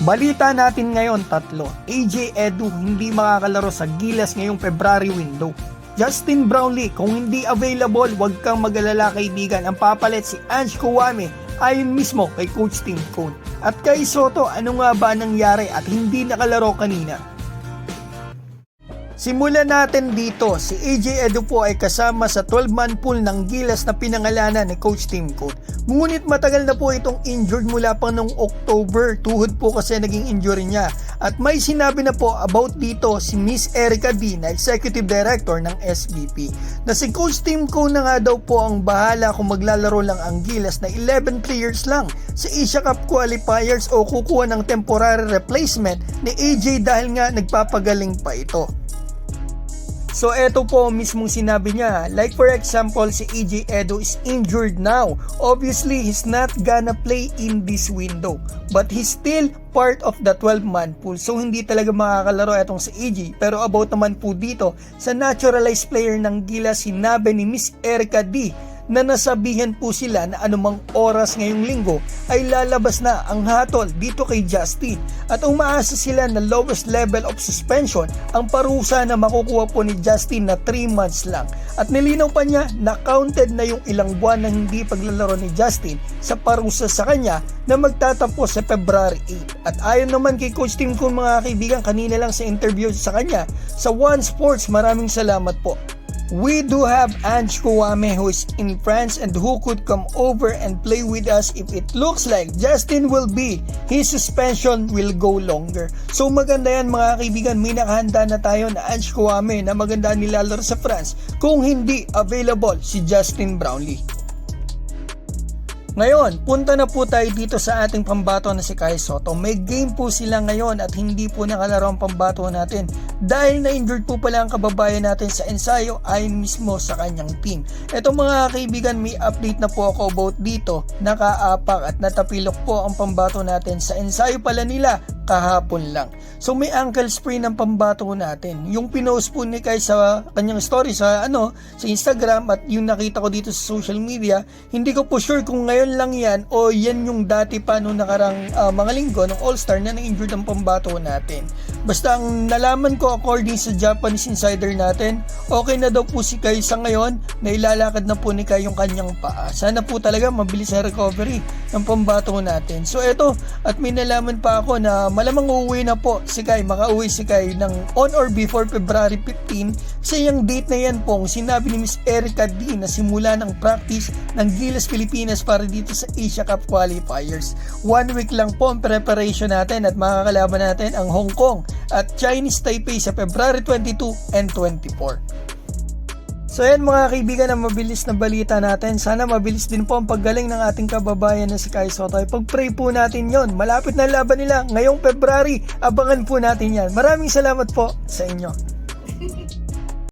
Balita natin ngayon tatlo. AJ Edu hindi makakalaro sa Gilas ngayong February window. Justin Brownlee, kung hindi available, huwag kang mag-alala kaibigan. Ang papalit si Ange Kouame ayon mismo kay Coach Tim Cone. At kay Soto, ano nga ba nangyari at hindi nakalaro kanina? Simulan natin dito, si AJ Edu po ay kasama sa 12-man pool ng Gilas na pinangalanan ni Coach Tim Cone. Ngunit matagal na po itong injured mula pa noong October, tuhod po kasi naging injury niya. At may sinabi na po about dito si Miss Erica D na Executive Director ng SBP na si Coach Tim Cone na nga daw po ang bahala kung maglalaro lang ang Gilas na 11 players lang sa Asia Cup qualifiers o kukuha ng temporary replacement ni AJ dahil nga nagpapagaling pa ito. So eto po mismong sinabi niya, like for example si AJ Edu is injured now. Obviously he's not gonna play in this window, but he's still part of the 12-man pool. So hindi talaga makakalaro etong si AJ. Pero about naman po dito sa naturalized player ng Gilas, sinabi ni Miss Erica D na nasabihan po sila na anumang oras ngayong linggo ay lalabas na ang hatol dito kay Justin at umaasa sila na lowest level of suspension ang parusa na makukuha po ni Justin na 3 months lang. At nilinaw pa niya na counted na yung ilang buwan na hindi paglalaro ni Justin sa parusa sa kanya na magtatapos sa February 8. At ayon naman kay Coach Tim Cone mga kaibigan, kanina lang sa interview sa kanya sa One Sports, maraming salamat po. We do have Ange Kouame who is in France and who could come over and play with us if it looks like Justin will be, his suspension will go longer. So maganda yan mga kaibigan, may nakahanda na tayo na Ange Kouame na maganda nilalaro sa France kung hindi available si Justin Brownlee. Ngayon, punta na po tayo dito sa ating pambato na si Kai Soto. May game po sila ngayon at hindi po nakalaro ang pambato natin dahil na-injured po pala ang kababayan natin sa ensayo ayon mismo sa kanyang team. Ito mga kaibigan, may update na po ako about dito. Nakaapak at natapilok po ang pambato natin sa ensayo pala nila kahapon lang. So may ankle sprain ng pambato natin. Yung pinost po ni Kai sa kanyang story sa sa Instagram at yung nakita ko dito sa social media, hindi ko po sure kung ngayon lang yan o yan yung dati pa nung nakarang mga linggo ng All-Star na na-injured ang pambato natin. Basta ang nalaman ko according sa Japanese insider natin, okay na daw po si Kai sa ngayon, na ilalakad na po ni Kai yung kanyang paa. Sana po talaga mabilis ang recovery ng pambato natin. So eto, at may nalaman pa ako na malamang uuwi na po si Kai, makauwi si Kai ng on or before February 15. Sa yung date na yan pong sinabi ni Miss Erica D na simula ng practice ng Gilas Pilipinas para dito sa Asia Cup qualifiers. 1 week lang po ang preparation natin at makakalaban natin ang Hong Kong at Chinese Taipei sa February 22 and 24. So yan mga kaibigan, ang mabilis na balita natin. Sana mabilis din po ang paggaling ng ating kababayan na si Kai Soto. Pag-pray po natin yon. Malapit na laban nila ngayong February. Abangan po natin yan. Maraming salamat po sa inyo.